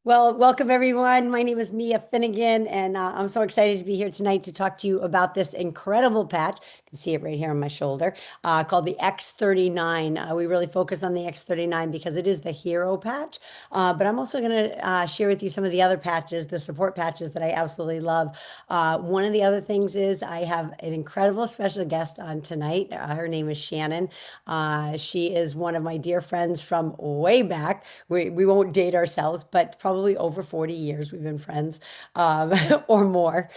Well, welcome everyone. My name is Mia Finnegan, and I'm so excited to be here tonight to talk to you about this incredible patch. You can see it right here on my shoulder, called the X39. We really focus on the X39 because it is the hero patch. But I'm also going to share with you some of the other patches, the support patches that I absolutely love. One of the other things is I have an incredible special guest on tonight. Her name is Shannon. She is one of my dear friends from way back. We won't date ourselves, but probably over 40 years we've been friends or more.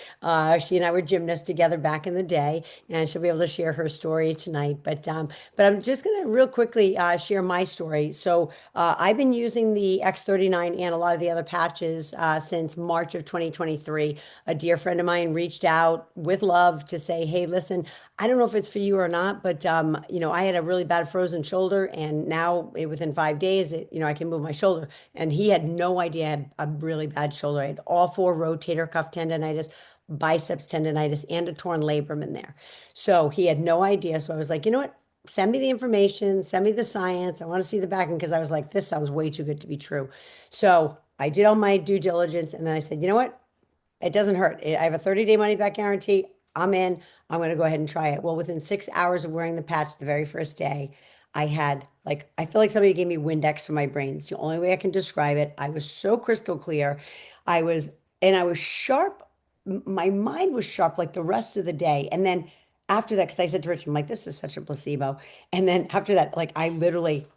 She and I were gymnasts together back in the day, and she'll be able to share her story tonight. But I'm just going to real quickly share my story. So I've been using the X39 and a lot of the other patches since March of 2023. A dear friend of mine reached out with love to say, "Hey, listen, I don't know if it's for you or not, but I had a really bad frozen shoulder, and now within 5 days, I can move my shoulder." And he had no idea I had a really bad shoulder. I had all four rotator cuff tendonitis, biceps tendonitis, and a torn labrum in there. So he had no idea. So I was like, you know what? Send me the information, send me the science. I want to see the backing because I was like, this sounds way too good to be true. So I did all my due diligence, and then I said, you know what? It doesn't hurt. I have a 30-day money back guarantee. I'm in. I'm going to go ahead and try it. Well, within 6 hours of wearing the patch the very first day, I had like, I feel like somebody gave me Windex for my brain. It's the only way I can describe it. I was so crystal clear. I was, and I was sharp. My mind was sharp like the rest of the day. And then after that, because I said to Rich, I'm like, this is such a placebo. And then after that, like, I literally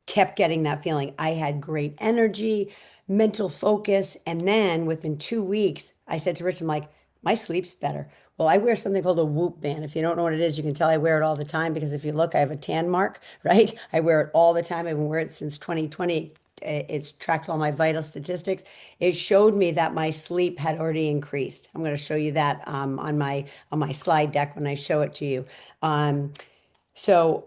kept getting that feeling. I had great energy, mental focus. And then within 2 weeks, I said to Rich, I'm like, my sleep's better. Well, I wear something called a Whoop band. If you don't know what it is, you can tell I wear it all the time because if you look, I have a tan mark, right? I wear it all the time. I've been wearing it since 2020. It's tracked all my vital statistics. It showed me that my sleep had already increased. I'm going to show you that on my slide deck when I show it to you. So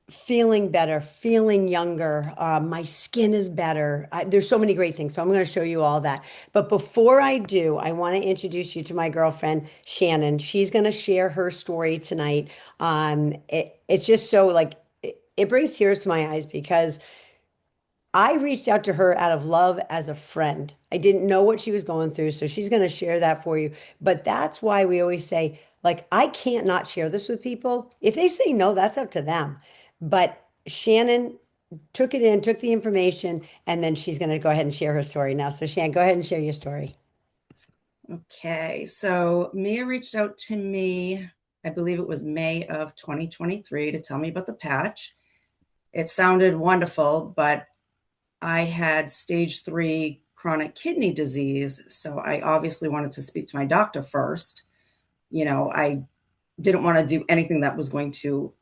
feeling better, feeling younger, my skin is better. There's so many great things. So I'm going to show you all that. But before I do, I want to introduce you to my girlfriend, Shannon. She's going to share her story tonight. It's just so like, it brings tears to my eyes because I reached out to her out of love as a friend. I didn't know what she was going through, so she's going to share that for you. But that's why we always say, like, I can't not share this with people. If they say no, that's up to them. But Shannon took it in, took the information, and then she's going to go ahead and share her story now. So, Shannon, go ahead and share your story. Okay, so Mia reached out to me, I believe it was May of 2023, to tell me about the patch. It sounded wonderful, but I had stage 3 chronic kidney disease, so I obviously wanted to speak to my doctor first. I didn't want to do anything that was going to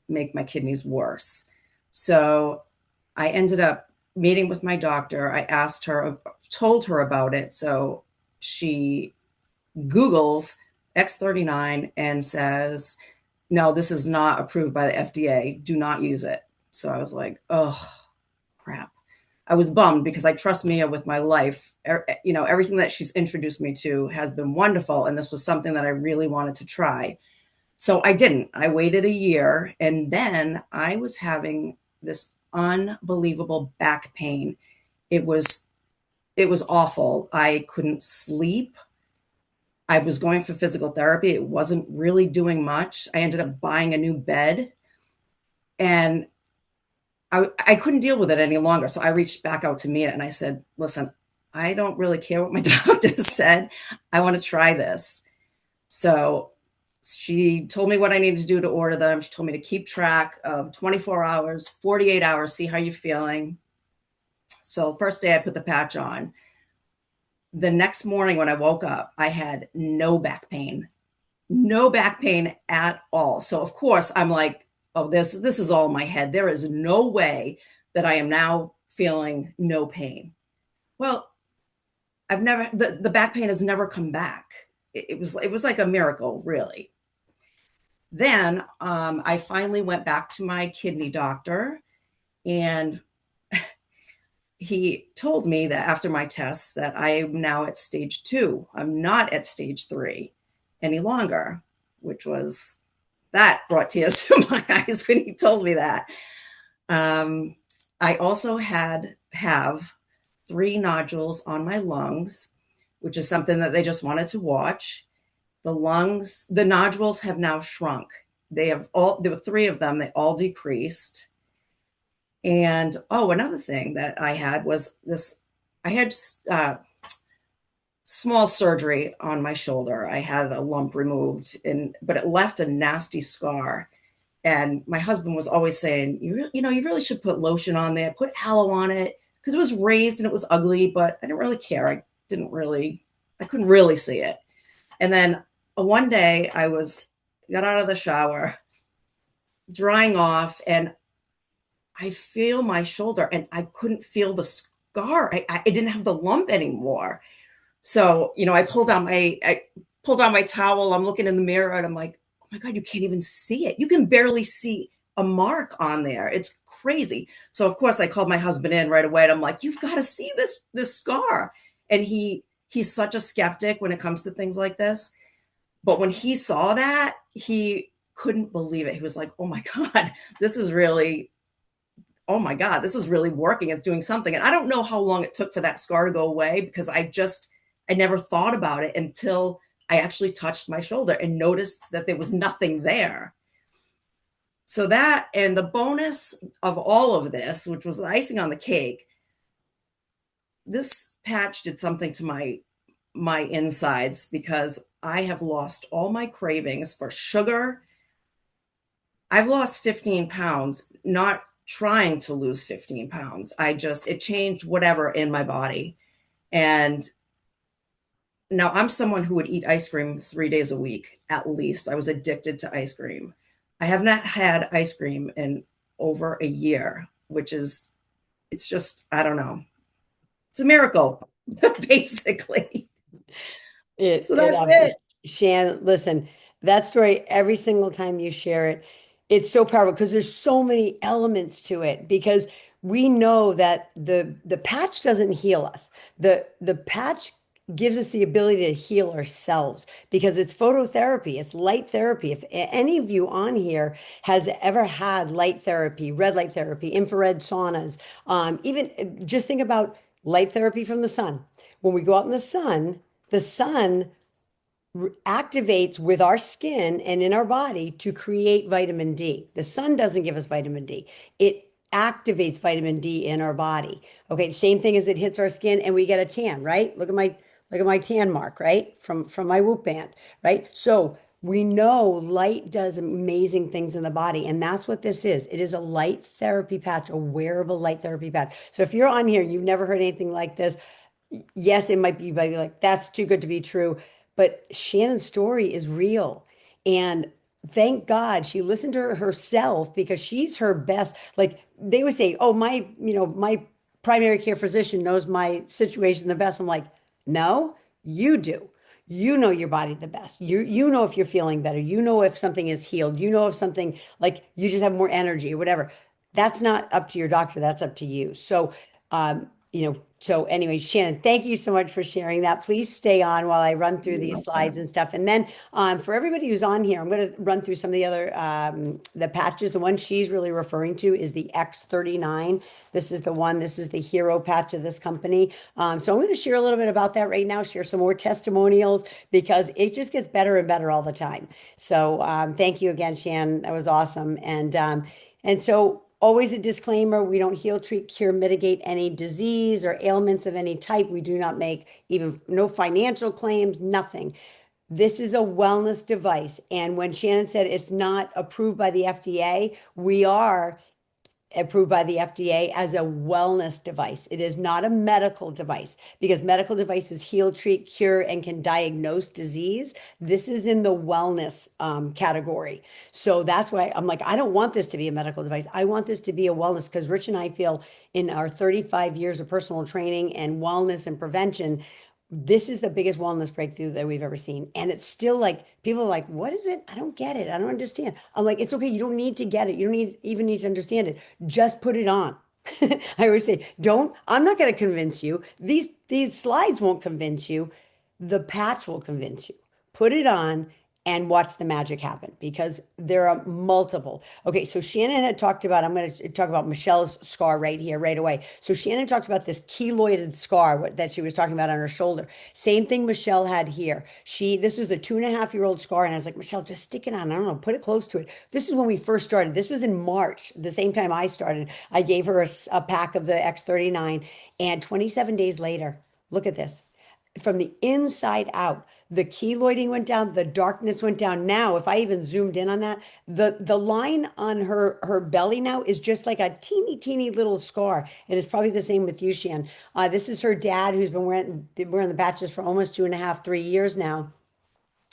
make my kidneys worse. So I ended up meeting with my doctor. I asked her, told her about it. So she Googles X39 and says, no, this is not approved by the FDA. Do not use it. So I was like, oh, crap. I was bummed because I trust Mia with my life. Everything that she's introduced me to has been wonderful. And this was something that I really wanted to try. So I didn't. I waited a year and then I was having this unbelievable back pain. It was it was awful. I couldn't sleep. I was going for physical therapy. It wasn't really doing much. I ended up buying a new bed and I couldn't deal with it any longer. So I reached back out to Mia and I said, listen, I don't really care what my doctor said. I want to try this. So she told me what I needed to do to order them. She told me to keep track of 24 hours, 48 hours, see how you're feeling. So first day I put the patch on. The next morning when I woke up, I had no back pain at all. So of course I'm like, oh, this is all in my head. There is no way that I am now feeling no pain. Well, the back pain has never come back. It was like a miracle, really. Then I finally went back to my kidney doctor, and he told me that after my tests that I am now at stage 2. I'm not at stage 3 any longer, which was that brought tears to my eyes when he told me that. Um, I also have 3 nodules on my lungs, which is something that they just wanted to watch. The nodules have now shrunk. There were 3 of them, they all decreased. And oh, another thing that I had was this I had small surgery on my shoulder. I had a lump removed, but it left a nasty scar. And my husband was always saying, you really should put lotion on there, put aloe on it, because it was raised and it was ugly, but I didn't really care. I couldn't really see it. And then one day got out of the shower, drying off, and I feel my shoulder and I couldn't feel the scar. I didn't have the lump anymore. So, I pulled down my towel. I'm looking in the mirror and I'm like, oh my God, you can't even see it. You can barely see a mark on there. It's crazy. So of course I called my husband in right away and I'm like, you've got to see this scar. And he's such a skeptic when it comes to things like this. But when he saw that, he couldn't believe it. He was like, oh my God, this is really oh my God, this is really working. It's doing something. And I don't know how long it took for that scar to go away because I never thought about it until I actually touched my shoulder and noticed that there was nothing there. So that, and the bonus of all of this, which was the icing on the cake, this patch did something to my insides because I have lost all my cravings for sugar. I've lost 15 pounds, not trying to lose 15 pounds. It changed whatever in my body. And now I'm someone who would eat ice cream 3 days a week, at least. I was addicted to ice cream. I have not had ice cream in over a year, it's just, I don't know. It's a miracle, basically. It So it that's absolutely, it. Shan, listen, that story, every single time you share it, it's so powerful because there's so many elements to it because we know that the patch doesn't heal us. The patch gives us the ability to heal ourselves because it's phototherapy, it's light therapy. If any of you on here has ever had light therapy, red light therapy, infrared saunas, even just think about light therapy from the sun. When we go out in the sun activates with our skin and in our body to create vitamin D. The sun doesn't give us vitamin D. It activates vitamin D in our body. Okay, same thing as it hits our skin and we get a tan, right? Look at my tan mark, right? From my Whoop band, right? So we know light does amazing things in the body, and that's what this is. It is a light therapy patch, a wearable light therapy patch. So if you're on here, you've never heard anything like this, yes, it might be like, that's too good to be true. But Shannon's story is real. And thank God she listened to herself because she's her best. Like they would say, oh, my primary care physician knows my situation the best. I'm like, no, you do. You know your body the best. You know if you're feeling better. You know if something is healed. You know if something like you just have more energy or whatever. That's not up to your doctor. That's up to you. So anyway, Shannon, thank you so much for sharing that. Please stay on while I run through You're these slides welcome. and stuff. And then for everybody who's on here, I'm going to run through some of the other the patches. The one she's really referring to is the X39. This is the hero patch of this company. So I'm going to share a little bit about that right now, share some more testimonials because it just gets better and better all the time. So thank you again, Shannon. That was awesome. And so always a disclaimer, we don't heal, treat, cure, mitigate any disease or ailments of any type. We do not make even no financial claims, nothing. This is a wellness device. And when Shannon said it's not approved by the FDA, we are approved by the FDA as a wellness device. It is not a medical device because medical devices heal, treat, cure, and can diagnose disease. This is in the wellness category. So that's why I'm like, I don't want this to be a medical device. I want this to be a wellness because Rich and I feel in our 35 years of personal training and wellness and prevention, this is the biggest wellness breakthrough that we've ever seen. And it's still like, people are like, what is it? I don't get it. I don't understand. I'm like, it's okay. You don't need to get it. You don't even need to understand it. Just put it on. I always say, I'm not going to convince you. These slides won't convince you. The patch will convince you. Put it on and watch the magic happen because there are multiple. Okay, so Shannon had talked about, I'm going to talk about Michelle's scar right here, right away. So Shannon talked about this keloided scar that she was talking about on her shoulder. Same thing Michelle had here. This was a 2.5-year-old scar, and I was like, Michelle, just stick it on. I don't know, put it close to it. This is when we first started. This was in March, the same time I started. I gave her a pack of the X39, and 27 days later, look at this from the inside out. The keloiding went down, the darkness went down. Now, if I even zoomed in on that, the line on her belly now is just like a teeny little scar, and it's probably the same with you, Shan. This is her dad, who's been wearing the patches for almost 2.5, 3 years now.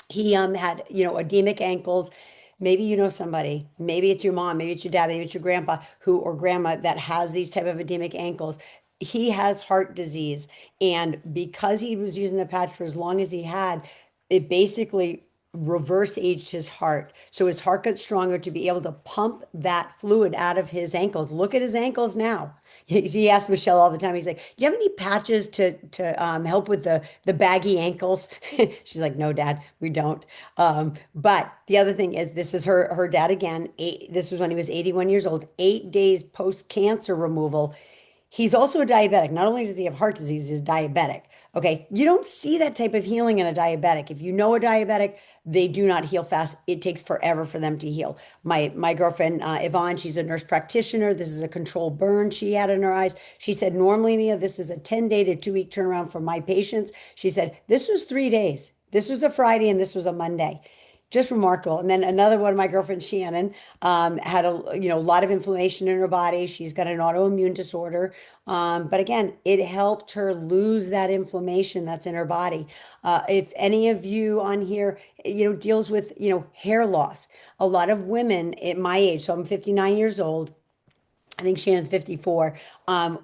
He had, edemic ankles. Maybe you know somebody, maybe it's your mom, maybe it's your dad, maybe it's your grandpa who or grandma that has these type of edemic ankles. He has heart disease, and because he was using the patch for as long as he had, it basically reverse aged his heart. So his heart got stronger to be able to pump that fluid out of his ankles. Look at his ankles now. He asks Michelle all the time. He's like, "Do you have any patches to help with the baggy ankles?" She's like, "No, Dad, we don't." But the other thing is, this is her dad again. This was when he was 81 years old. 8 days post cancer removal. He's also a diabetic. Not only does he have heart disease, he's diabetic. Okay. You don't see that type of healing in a diabetic. If you know a diabetic, they do not heal fast. It takes forever for them to heal. My girlfriend, Yvonne, she's a nurse practitioner. This is a controlled burn she had in her eyes. She said, normally, Mia, this is a 10-day to 2-week turnaround for my patients. She said, this was 3 days. This was a Friday and this was a Monday. Just remarkable. And then another one of my girlfriends, Shannon, had a lot of inflammation in her body. She's got an autoimmune disorder. But again, it helped her lose that inflammation that's in her body. If any of you on here, deals with, hair loss, a lot of women at my age, so I'm 59 years old, I think Shannon's 54.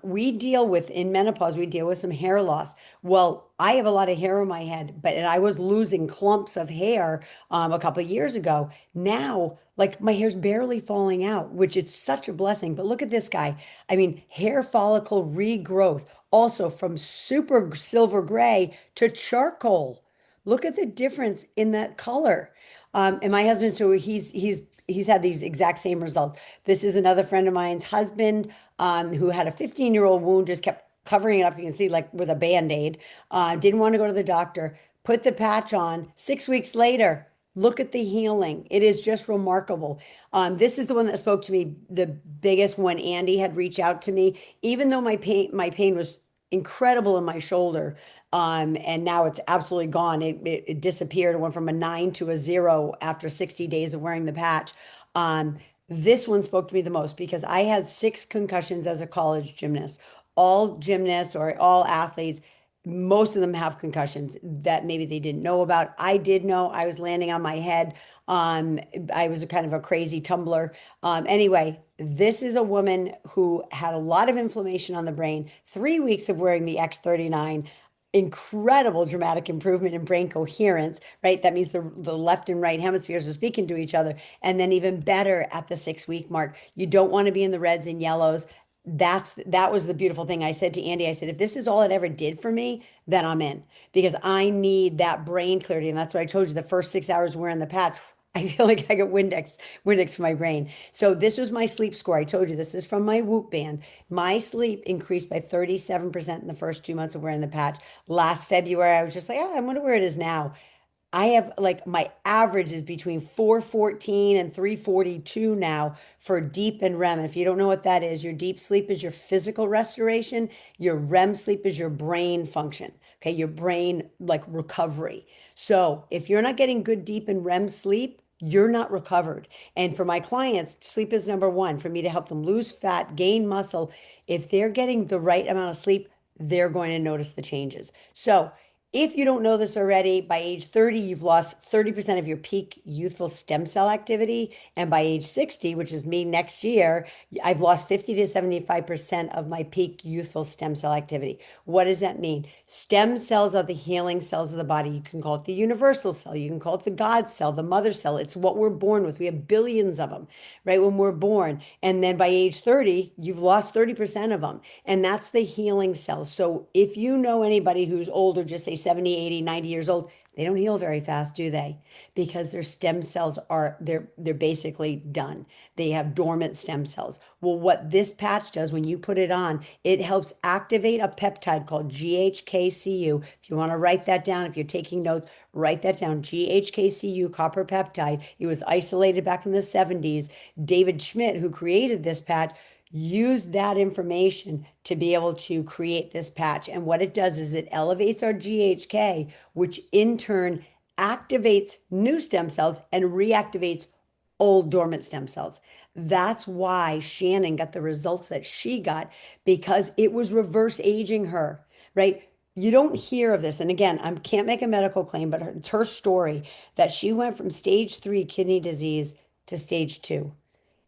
We deal with, in menopause, we deal with some hair loss. Well, I have a lot of hair on my head, and I was losing clumps of hair a couple of years ago. Now, like my hair's barely falling out, which is such a blessing. But look at this guy. I mean, hair follicle regrowth, also from super silver gray to charcoal. Look at the difference in that color. And my husband, so he's had these exact same results. This is another friend of mine's husband, who had a 15-year-old wound, just kept covering it up. You can see like with a Band-Aid. Didn't want to go to the doctor. Put the patch on. 6 weeks later, look at the healing. It is just remarkable. This is the one that spoke to me the biggest when Andy had reached out to me. Even though my pain was incredible in my shoulder. And now it's absolutely gone. It disappeared. It went from a 9 to a 0 after 60 days of wearing the patch. This one spoke to me the most because I had 6 concussions as a college gymnast. All gymnasts or all athletes, most of them have concussions that maybe they didn't know about. I did know I was landing on my head. I was a kind of a crazy tumbler. Anyway, this is a woman who had a lot of inflammation on the brain, 3 weeks of wearing the X39, incredible dramatic improvement in brain coherence, right? That means the left and right hemispheres are speaking to each other. And then even better at the 6 week mark, you don't want to be in the reds and yellows. That was the beautiful thing. I said to Andy, I said, if this is all it ever did for me, then I'm in because I need that brain clarity. And that's what I told you the first 6 hours wearing the patch. I feel like I got Windex for my brain. So this was my sleep score. I told you this is from my Whoop band. My sleep increased by 37% in the first 2 months of wearing the patch. Last February, I was just like, oh, I wonder where it is now. I have like my average is between 414 and 342 now for deep and REM. If you don't know what that is, your deep sleep is your physical restoration, your REM sleep is your brain function. Okay, your brain like recovery. So if you're not getting good deep and REM sleep, you're not recovered. And for my clients, sleep is number one for me to help them lose fat, gain muscle. If they're getting the right amount of sleep, they're going to notice the changes. So if you don't know this already, by age 30, you've lost 30% of your peak youthful stem cell activity. And by age 60, which is me next year, I've lost 50 to 75% of my peak youthful stem cell activity. What does that mean? Stem cells are the healing cells of the body. You can call it the universal cell. You can call it the God cell, the mother cell. It's what we're born with. We have billions of them, right? When we're born. And then by age 30, you've lost 30% of them. And that's the healing cells. So if you know anybody who's older, just say 70, 80, 90 years old, they don't heal very fast, do they? Because their stem cells are they're basically done. They have dormant stem cells. Well, what this patch does when you put it on, it helps activate a peptide called GHKCU. If you want to write that down, if you're taking notes, write that down. GHKCU copper peptide. It was isolated back in the 70s. David Schmidt, who created this patch, used that information to be able to create this patch. And what it does is it elevates our GHK, which in turn activates new stem cells and reactivates old dormant stem cells. That's why Shannon got the results that she got, because it was reverse aging her, right? You don't hear of this. And again, I can't make a medical claim, but it's her story that she went from stage 3 kidney disease to stage 2.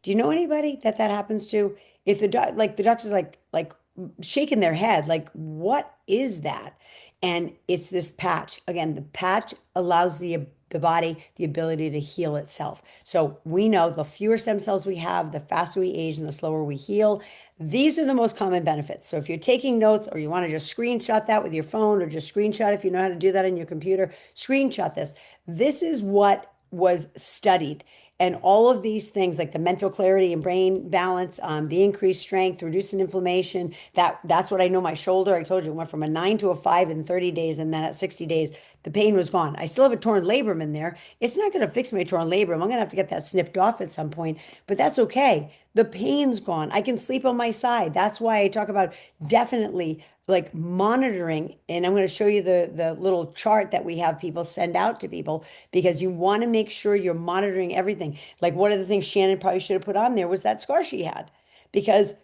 Do you know anybody that that happens to? If the doctor's like shaking their head, like, what is that? And it's this patch. Again, the patch allows the body the ability to heal itself. So we know the fewer stem cells we have, the faster we age and the slower we heal. These are the most common benefits. So if you're taking notes or you want to just screenshot that with your phone, or just screenshot if you know how to do that on your computer, screenshot this. This is what was studied. And all of these things, like the mental clarity and brain balance, the increased strength, reducing inflammation, that's what I know. My shoulder, I told you, went from a 9 to a 5 in 30 days. And then at 60 days, the pain was gone. I still have a torn labrum in there. It's not going to fix my torn labrum. I'm going to have to get that snipped off at some point, but that's okay. The pain's gone. I can sleep on my side. That's why I talk about definitely like monitoring. And I'm going to show you the little chart that we have people send out to people, because you want to make sure you're monitoring everything. Like, one of the things Shannon probably should have put on there was that scar she had, because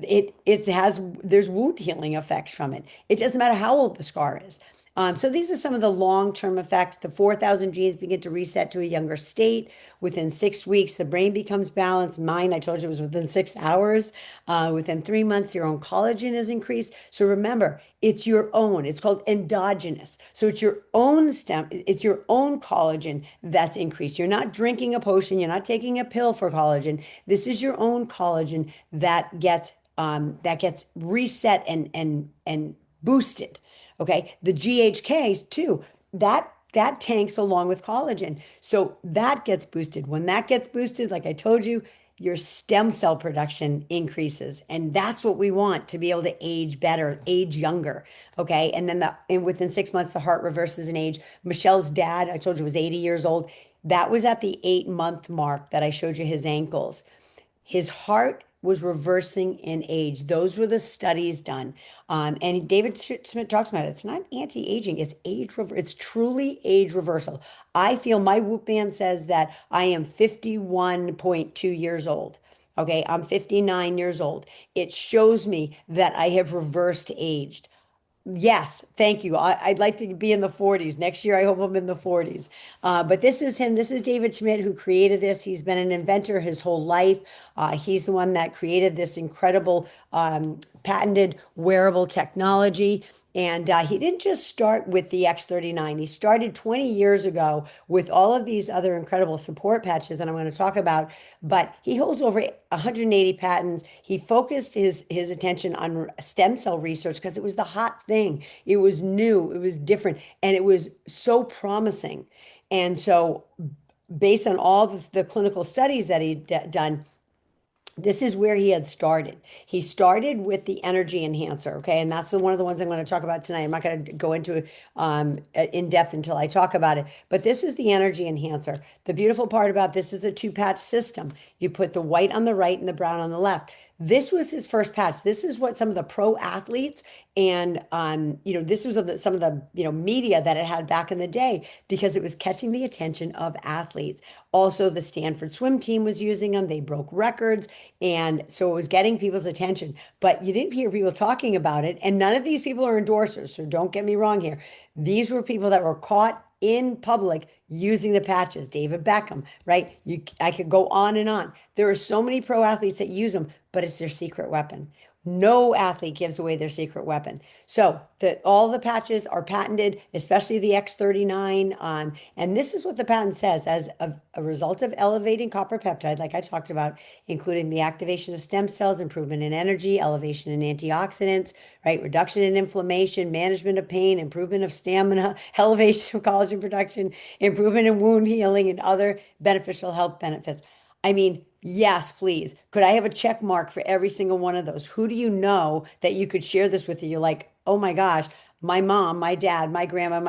it has there's wound healing effects from it. It doesn't matter how old the scar is. So these are some of the long-term effects. The 4,000 genes begin to reset to a younger state. Within 6 weeks, the brain becomes balanced. Mine, I told you, was within 6 hours. Within 3 months, your own collagen is increased. So remember, it's your own. It's called endogenous. So it's your own stem. It's your own collagen that's increased. You're not drinking a potion. You're not taking a pill for collagen. This is your own collagen that gets reset and boosted. Okay, the GHKs too, that tanks along with collagen. So that gets boosted. When that gets boosted, like I told you, your stem cell production increases. And that's what we want, to be able to age better, age younger. Okay. And within 6 months, the heart reverses in age. Michelle's dad, I told you, was 80 years old. That was at the 8 month mark that I showed you his ankles. His heart was reversing in age. Those were the studies done. And David Smith talks about it. It's not anti-aging, it's it's truly age reversal. I feel my Whoop band says that I am 51.2 years old. Okay, I'm 59 years old. It shows me that I have reversed aged. Yes, thank you. I'd like to be in the 40s. Next year, I hope I'm in the 40s. But this is him. This is David Schmidt, who created this. He's been an inventor his whole life. He's the one that created this incredible patented wearable technology. And he didn't just start with the X39. He started 20 years ago with all of these other incredible support patches that I'm going to talk about. But he holds over 180 patents. He focused his attention on stem cell research because it was the hot thing. It was new, it was different, and it was so promising. And so, based on all the clinical studies that he'd done, this is where he had started. He started with the energy enhancer, okay? And that's one of the ones I'm going to talk about tonight. I'm not going to go into in depth until I talk about it. But this is the energy enhancer. The beautiful part about this is a two-patch system. You put the white on the right and the brown on the left. This was his first patch. This is what some of the pro athletes and this was some of the media that it had back in the day, because it was catching the attention of athletes. Also, the Stanford swim team was using them. They broke records, and so it was getting people's attention. But you didn't hear people talking about it, and none of these people are endorsers. So don't get me wrong here. These were people that were caught in public using the patches. David Beckham, right? I could go on and on. There are so many pro athletes that use them, but it's their secret weapon. No athlete gives away their secret weapon. So all the patches are patented, especially the X39. And this is what the patent says: as a result of elevating copper peptide, like I talked about, including the activation of stem cells, improvement in energy, elevation in antioxidants, right? Reduction in inflammation, management of pain, improvement of stamina, elevation of collagen production, improvement in wound healing, and other beneficial health benefits. I mean, yes, please. Could I have a check mark for every single one of those? Who do you know that you could share this with? You're like, oh my gosh, my mom, my dad, my grandma,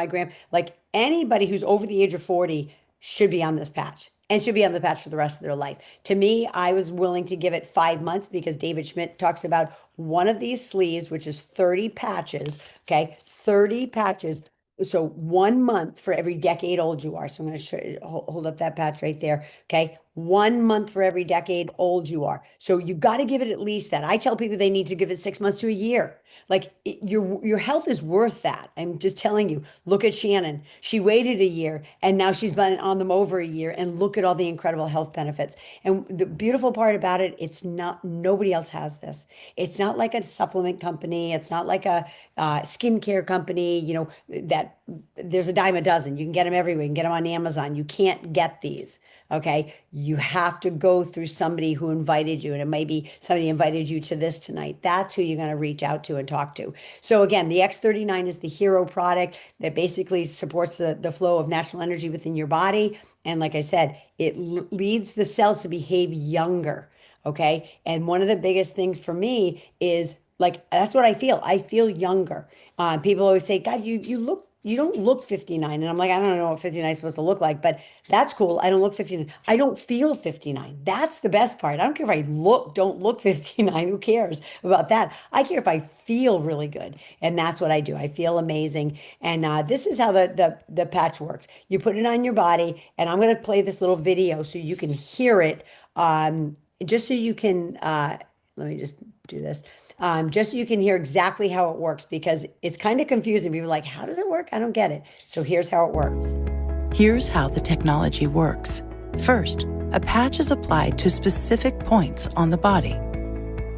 like anybody who's over the age of 40 should be on this patch and should be on the patch for the rest of their life. To me, I was willing to give it 5 months because David Schmidt talks about one of these sleeves, which is 30 patches. Okay. 30 patches. So 1 month for every decade old you are. So I'm going to show you, hold up that patch right there. Okay. 1 month for every decade old you are. So you got to give it at least that. I tell people they need to give it 6 months to a year. Like your health is worth that. I'm just telling you. Look at Shannon. She waited a year and now she's been on them over a year, and look at all the incredible health benefits. And the beautiful part about it, it's not, nobody else has this. It's not like a supplement company. It's not like a skincare company, that there's a dime a dozen. You can get them everywhere. You can get them on Amazon. You can't get these. Okay. You have to go through somebody who invited you, and it may be somebody invited you to this tonight. That's who you're going to reach out to and talk to. So again, the X39 is the hero product that basically supports the flow of natural energy within your body. And like I said, it leads the cells to behave younger. Okay. And one of the biggest things for me is like, that's what I feel. I feel younger. People always say, God, you don't look 59. And I'm like, I don't know what 59 is supposed to look like, but that's cool. I don't look 59. I don't feel 59. That's the best part. I don't care if don't look 59. Who cares about that? I care if I feel really good. And that's what I do. I feel amazing. And this is how the patch works. You put it on your body, and I'm going to play this little video so you can hear it. Just so you can, let me just do this. Just so you can hear exactly how it works, because it's kind of confusing. People are like, how does it work? I don't get it. So here's how it works. Here's how the technology works. First, a patch is applied to specific points on the body.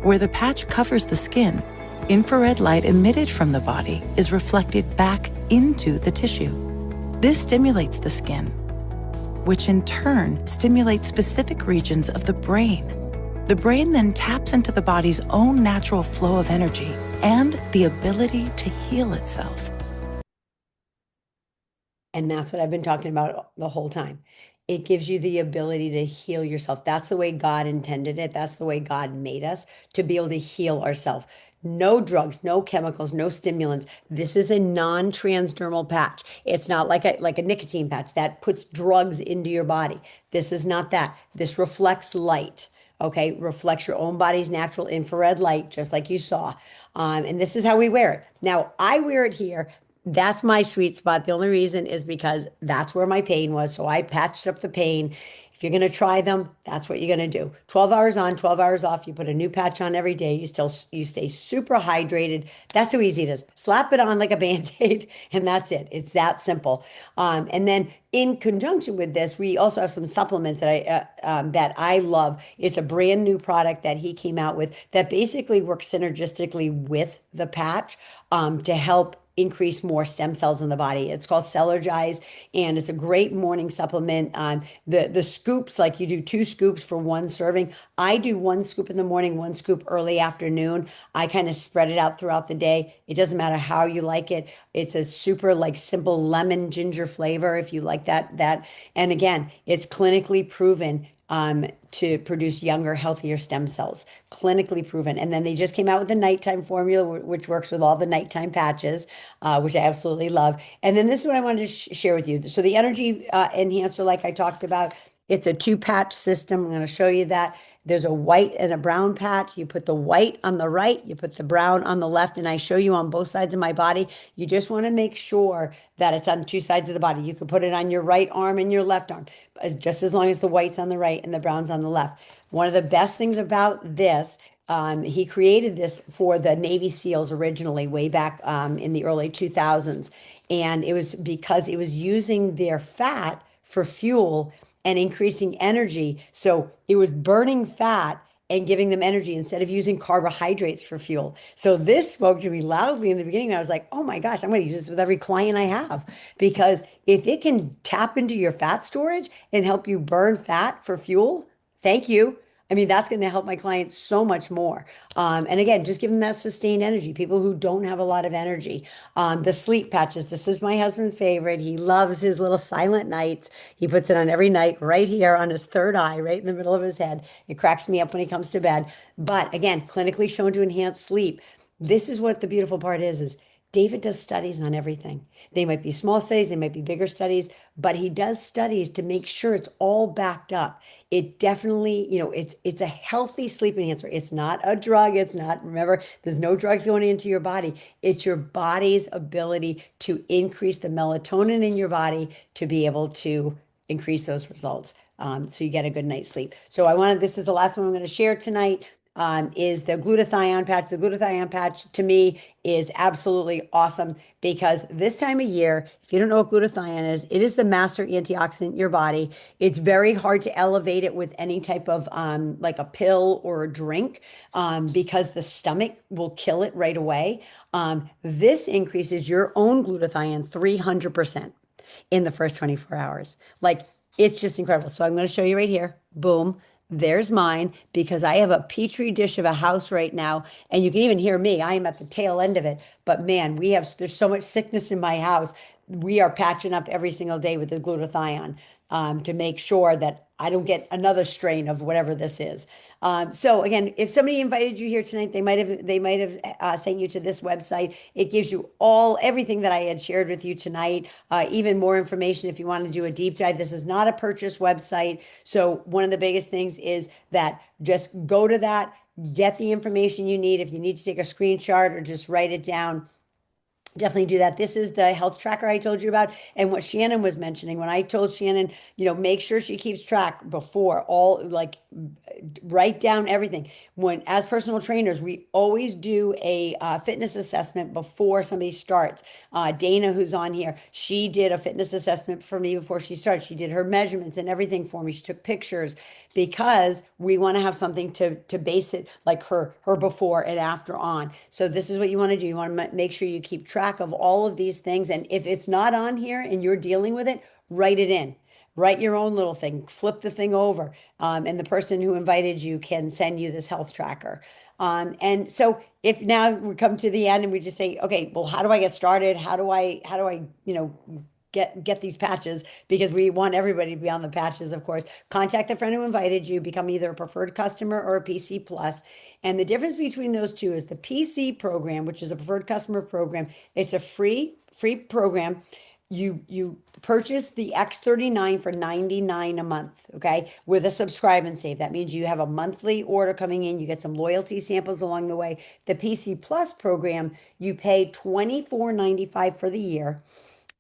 Where the patch covers the skin, infrared light emitted from the body is reflected back into the tissue. This stimulates the skin, which in turn stimulates specific regions of the brain. The brain then taps into the body's own natural flow of energy and the ability to heal itself. And that's what I've been talking about the whole time. It gives you the ability to heal yourself. That's the way God intended it. That's the way God made us, to be able to heal ourselves. No drugs, no chemicals, no stimulants. This is a non-transdermal patch. It's not like a nicotine patch that puts drugs into your body. This is not that. This reflects light. Okay, reflects your own body's natural infrared light, just like you saw. And this is how we wear it. Now, I wear it here. That's my sweet spot. The only reason is because that's where my pain was. So I patched up the pain. If you're going to try them, that's what you're going to do. 12 hours on, 12 hours off. You put a new patch on every day. You stay super hydrated. That's how easy it is. Slap it on like a Band-Aid, and that's it. It's that simple. And then in conjunction with this, we also have some supplements that I love. It's a brand new product that he came out with that basically works synergistically with the patch to help increase more stem cells in the body. It's called Cellergize, and it's a great morning supplement. The scoops, like you do 2 scoops for 1 serving. I do 1 scoop in the morning, 1 scoop early afternoon. I kind of spread it out throughout the day. It doesn't matter how you like it. It's a super like simple lemon ginger flavor if you like that. And again, it's clinically proven to produce younger, healthier stem cells, clinically proven. And then they just came out with the nighttime formula, which works with all the nighttime patches, which I absolutely love. And then this is what I wanted to share with you. So the energy enhancer, like I talked about, it's a 2 patch system. I'm going to show you that. There's a white and a brown patch. You put the white on the right, you put the brown on the left, and I show you on both sides of my body. You just want to make sure that it's on 2 sides of the body. You could put it on your right arm and your left arm, just as long as the white's on the right and the brown's on the left. One of the best things about this, he created this for the Navy SEALs originally, way back in the early 2000s. And it was because it was using their fat for fuel and increasing energy. So it was burning fat and giving them energy instead of using carbohydrates for fuel. So this spoke to me loudly in the beginning. I was like, oh my gosh, I'm going to use this with every client I have, because if it can tap into your fat storage and help you burn fat for fuel, thank you. I mean, that's going to help my clients so much more. And again, just give them that sustained energy. People who don't have a lot of energy. The sleep patches. This is my husband's favorite. He loves his little silent nights. He puts it on every night right here on his third eye, right in the middle of his head. It cracks me up when he comes to bed. But again, clinically shown to enhance sleep. This is what the beautiful part is David does studies on everything. They might be small studies, they might be bigger studies, but he does studies to make sure it's all backed up. It definitely, it's a healthy sleep enhancer. It's not a drug. It's not, remember, there's no drugs going into your body. It's your body's ability to increase the melatonin in your body to be able to increase those results. So you get a good night's sleep. So this is the last one I'm going to share tonight. Is the glutathione patch. The glutathione patch to me is absolutely awesome because this time of year, if you don't know what glutathione is, it is the master antioxidant in your body. It's very hard to elevate it with any type of like a pill or a drink because the stomach will kill it right away. This increases your own glutathione 300% in the first 24 hours. Like it's just incredible. So I'm going to show you right here. Boom. There's mine because I have a petri dish of a house right now, and you can even hear me. I am at the tail end of it. But man, there's so much sickness in my house. We are patching up every single day with the glutathione to make sure that I don't get another strain of whatever this is. So again, if somebody invited you here tonight, they might have sent you to this website. It gives you everything that I had shared with you tonight, even more information if you want to do a deep dive. This is not a purchase website. So one of the biggest things is that just go to that, get the information you need. If you need to take a screenshot or just write it down, definitely do that. This is the health tracker I told you about. And what Shannon was mentioning, when I told Shannon, make sure she keeps track before write down everything. As personal trainers, we always do a fitness assessment before somebody starts. Dana, who's on here, she did a fitness assessment for me before she started. She did her measurements and everything for me. She took pictures because we want to have something to base it, like her before and after on. So this is what you want to do. You want to make sure you keep track of all of these things. And if it's not on here and you're dealing with it, write it in. Write your own little thing, flip the thing over, and the person who invited you can send you this health tracker. And so if now we come to the end and we just say, okay, well, how do I get started? How do I, get these patches? Because we want everybody to be on the patches, of course. Contact the friend who invited you, become either a preferred customer or a PC Plus. And the difference between those two is the PC program, which is a preferred customer program. It's a free program. You purchase the X39 for $99 a month, okay, with a subscribe and save. That means you have a monthly order coming in. You get some loyalty samples along the way. The PC Plus program, you pay $24.95 for the year.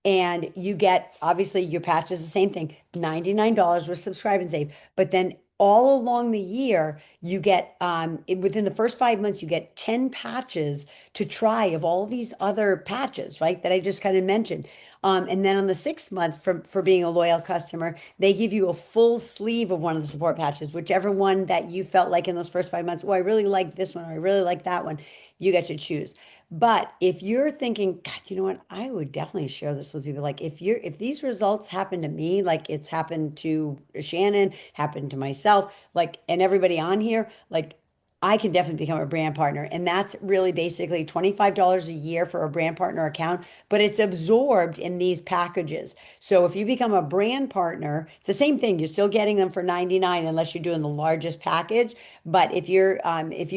And you get, obviously, your patch is the same thing, $99 with subscribe and save. But then all along the year, you get, within the first 5 months, you get 10 patches to try of all these other patches, right, that I just kind of mentioned. And then on the 6th month, for being a loyal customer, they give you a full sleeve of one of the support patches, whichever one that you felt like in those first 5 months. Oh, I really like this one, or I really like that one. You get to choose. But if you're thinking, God, you know what? I would definitely share this with people. Like if these results happen to me, like it's happened to Shannon, happened to myself, like, and everybody on here, like I can definitely become a brand partner. And that's really basically $25 a year for a brand partner account, but it's absorbed in these packages. So if you become a brand partner, it's the same thing. You're still getting them for $99 unless you're doing the largest package. But if you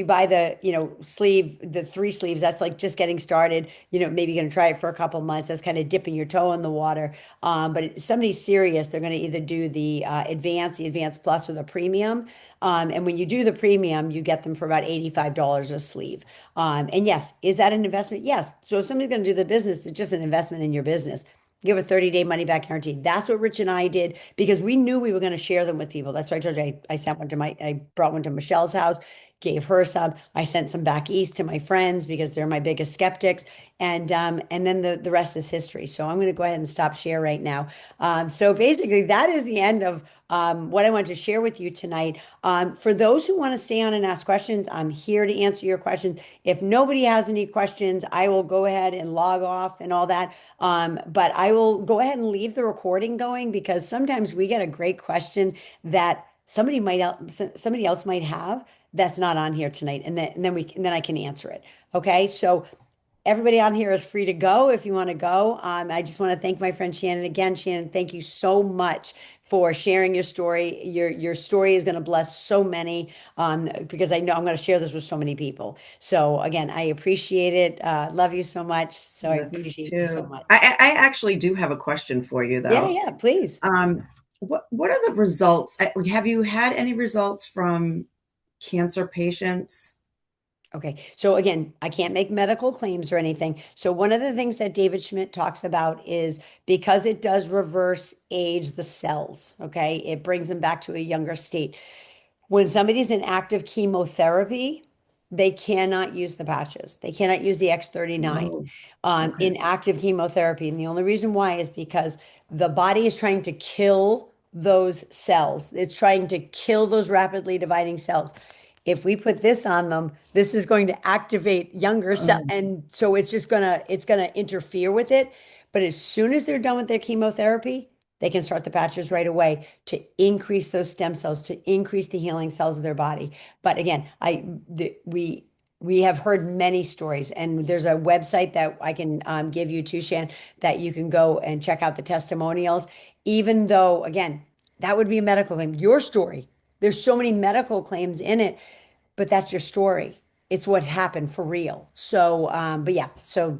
buy the, sleeve, the 3 sleeves, that's like just getting started, maybe you're going to try it for a couple months. That's kind of dipping your toe in the water. But if somebody's serious, they're going to either do the Advanced Plus, or the premium. And when you do the premium, you get them for about $85 a sleeve. And yes, is that an investment? Yes. So if somebody's going to do the business, it's just an investment in your business. You have a 30-day money back guarantee. That's what Rich and I did because we knew we were going to share them with people. That's why I told you I brought one to Michelle's house. gave her some. I sent some back east to my friends because they're my biggest skeptics. And then the rest is history. So I'm going to go ahead and stop share right now. So basically, that is the end of what I wanted to share with you tonight. For those who want to stay on and ask questions, I'm here to answer your questions. If nobody has any questions, I will go ahead and log off and all that. But I will go ahead and leave the recording going because sometimes we get a great question that somebody else might have that's not on here tonight, and then I can answer it. Okay, so everybody on here is free to go if you want to go. I just want to thank my friend Shannon again. Shannon, thank you so much for sharing your story. Your story is going to bless so many because I know I'm going to share this with so many people. So again, I appreciate it. Love you so much. So I Love you appreciate you so too. much. I actually do have a question for you Yeah, though. yeah, please. What are the results? Have you had any results from cancer patients? Okay, so again, I can't make medical claims or anything. So one of the things that David Schmidt talks about is because it does reverse age the cells, okay, it brings them back to a younger state. When somebody's in active chemotherapy, they cannot use the patches. They cannot use the X39 Oh, in okay. active chemotherapy. And the only reason why is because the body is trying to kill those cells. It's trying to kill those rapidly dividing cells. If we put this on them, this is going to activate younger cell, Oh, and so it's gonna interfere with it. But as soon as they're done with their chemotherapy, they can start the patches right away to increase those stem cells, to increase the healing cells of their body. But again, we have heard many stories, and there's a website that I can give you too, Shan, that you can go and check out the testimonials. Even though, again, that would be a medical claim. Your story, there's so many medical claims in it, but that's your story. It's what happened for real. So, but yeah, so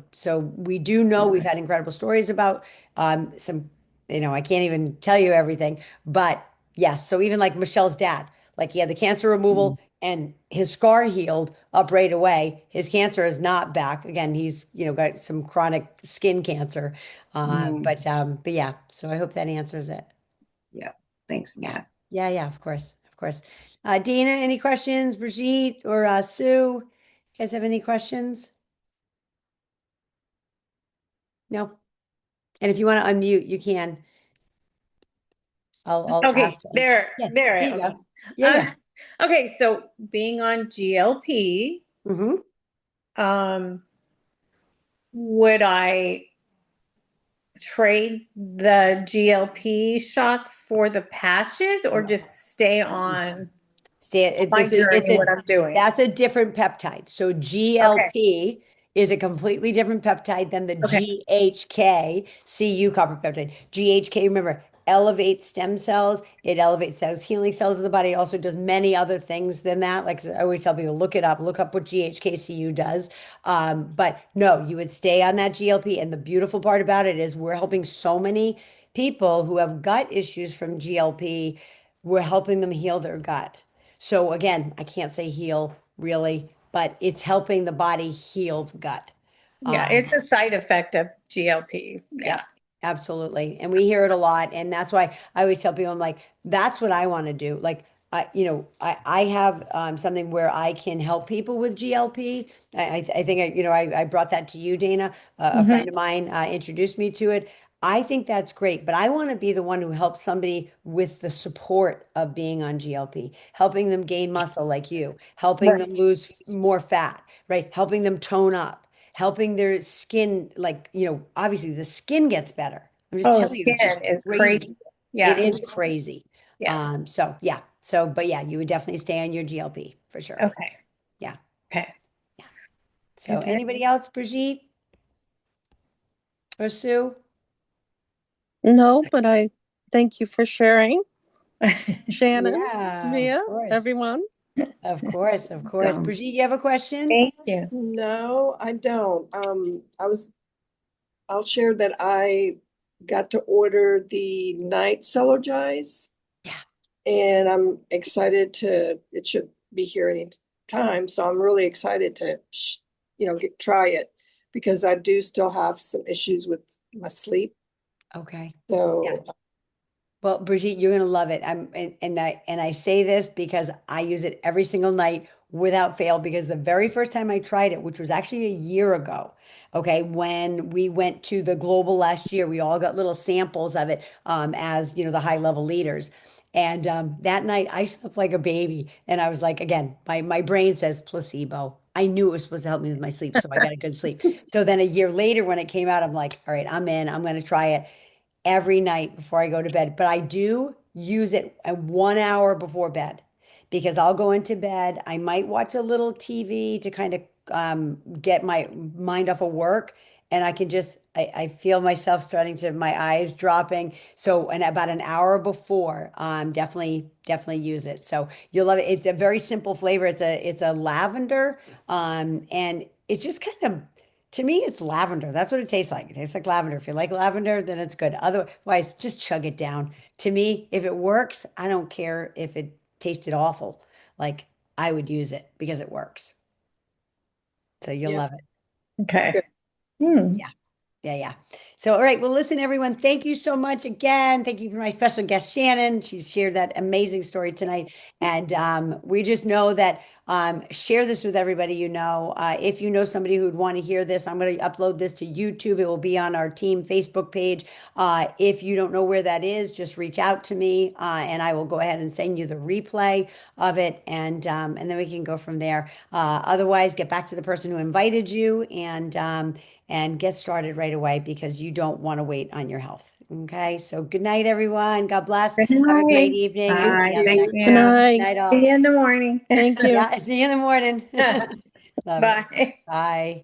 we do know we've okay. had incredible stories about some, I can't even tell you everything, but yes. So even like Michelle's dad, like he had the cancer Mm, removal and his scar healed up right away. His cancer is not back. Again, he's, got some chronic skin cancer. mm, But yeah, so I hope that answers it. yeah. Thanks, Yeah. Matt. Yeah, yeah, of course. Of course. Dana, any questions? Brigitte or Sue? You guys have any questions? No? And if you want to unmute, you can. I'll Okay, ask them. Yeah, there you okay. go. Yeah, yeah. Okay, so being on GLP, Mm-hmm. um, would I trade the GLP shots for the patches or just stay on Stay, my journey, what I'm doing? that's a different peptide. So Okay, GLP is a completely different peptide than the okay, GHK CU copper peptide. GHK, remember, elevates stem cells. It elevates those healing cells of the body. It also does many other things than that. Like I always tell people, look up what GHK-CU does. But no, you would stay on that GLP. And the beautiful part about it is we're helping so many people who have gut issues from GLP. We're helping them heal their gut. So again, I can't say heal really, but it's helping the body heal the gut. yeah, Um, it's a side effect of GLPs. Yeah, Yep, absolutely. And we hear it a lot. And that's why I always tell people, I'm like, that's what I want to do. Like, I have something where I can help people with GLP. I think I brought that to you, Dana. A hmm friend of mine introduced me to it. I think that's great, but I want to be the one who helps somebody with the support of being on GLP, helping them gain muscle like you, helping Right. them lose more fat, right? Helping them tone up, helping their skin, like, obviously the skin gets better. I'm just Oh, telling you, skin it's just is crazy. crazy. It Yeah, is crazy. yes. So yeah. So, but yeah, you would definitely stay on your GLP for sure. Okay, Yeah. okay. Yeah. So Good to anybody else, Brigitte or Sue? No, but I thank you for sharing, know. Shannon, Yeah, of Mia, course. everyone. Of course, of course. So, Brigitte, you have a question? Thank you. No, I don't. I'll share that I got to order the night Celergize, Yeah. and I'm excited it should be here any time. So I'm really excited to, try it because I do still have some issues with my sleep. Okay. Yeah. So, Well, Brigitte, you're gonna love it. And I say this because I use it every single night without fail, because the very first time I tried it, which was actually a year ago, okay, when we went to the global last year, we all got little samples of it as, the high level leaders. And that night I slept like a baby. And I was like, again, my brain says placebo. I knew it was supposed to help me with my sleep. So I got a good sleep. So then a year later, when it came out, I'm like, all right, I'm in. I'm going to try it every night before I go to bed. But I do use it at 1 hour before bed because I'll go into bed. I might watch a little TV to kind of get my mind off of work. And I can just, I feel myself starting to, my eyes dropping. So, and about an hour before, definitely use it. So you'll love it. It's a very simple flavor. It's a lavender. And it's just kind of, to me, it's lavender. That's what it tastes like. It tastes like lavender. If you like lavender, then it's good. Otherwise, just chug it down. To me, if it works, I don't care if it tasted awful. Like I would use it because it works. So you'll Yeah. love it. Okay. Good. Hmm. Yeah. Yeah, yeah. So, all right. Well, listen, everyone, thank you so much again. Thank you for my special guest, Shannon. She's shared that amazing story tonight. And we just know that share this with everybody you know. If you know somebody who would want to hear this, I'm going to upload this to YouTube. It will be on our team Facebook page. If you don't know where that is, just reach out to me and I will go ahead and send you the replay of it. And then we can go from there. Otherwise, get back to the person who invited you and get started right away because you don't want to wait on your health. Okay. So good night, everyone. God bless. Good Have a great night. evening. Thank Bye. See you Thanks, you. next Good Mia. time. Good night. night, See all. you in the morning. Thank you. Yeah. See you in the morning. Love it. Bye. Bye.